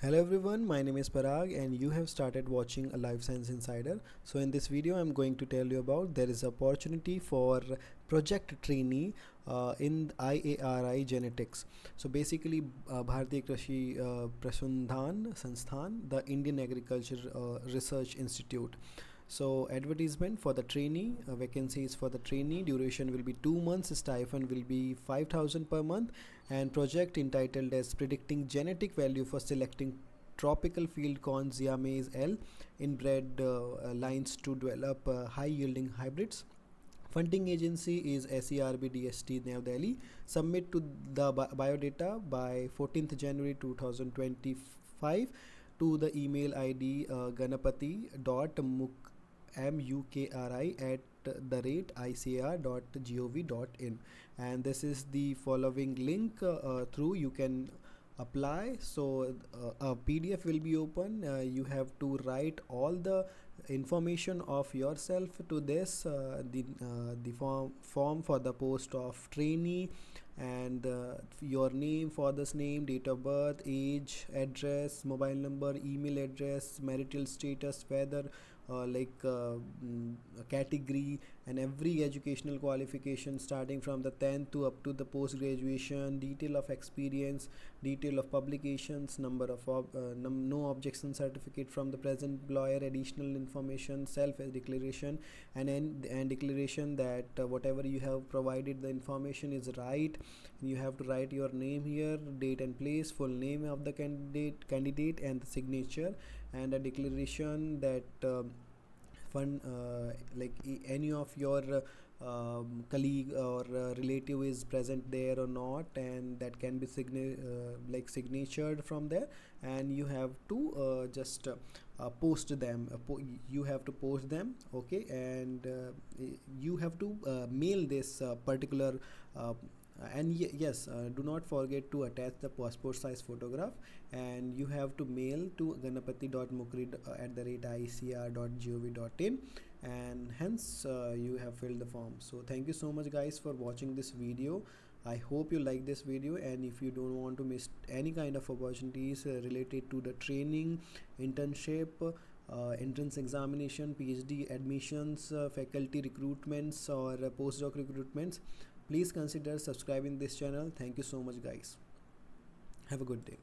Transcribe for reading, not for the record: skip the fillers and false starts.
Hello everyone, my name is Parag and you have started watching a Lifescience Insider. So in this video I'm going to tell you about there is opportunity for project trainee in IARI genetics. So basically Bharatiya Krishi Prasundhan Sansthan, the Indian Agriculture Research Institute. So advertisement for the trainee, vacancies for the trainee, duration will be 2 months, stipend will be 5,000 per month, and project entitled as predicting genetic value for selecting tropical field corn Zea maize L inbred lines to develop high yielding hybrids. Funding agency is SERB-DST New Delhi. Submit to the biodata by 14th January 2025 to the email ID ganapati.mukri@icr.gov.in, and this is the following link through you can apply. So a PDF will be open. You have to write all the information of yourself to this the form for the post of trainee, and your name, father's name, date of birth, age, address, mobile number, email address, marital status, whether category, and every educational qualification starting from the 10th to up to the post graduation, detail of experience, detail of publications, number of no objection certificate from the present employer, additional information, self declaration, and declaration that whatever you have provided the information is right. You have to write your name here, date and place, full name of the candidate and the signature, and a declaration that any of your colleague or relative is present there or not, and that can be signatured from there, and you have to just post them. You have to post them, okay, and you have to mail this particular and yes, do not forget to attach the passport size photograph, and you have to mail to ganapati.mukri@icr.gov.in, and hence you have filled the form. So thank you so much guys for watching this video. I hope you like this video, and if you don't want to miss any kind of opportunities related to the training, internship, entrance examination, PhD admissions, faculty recruitments, or postdoc recruitments, please consider subscribing this channel. Thank you so much guys. Have a good day.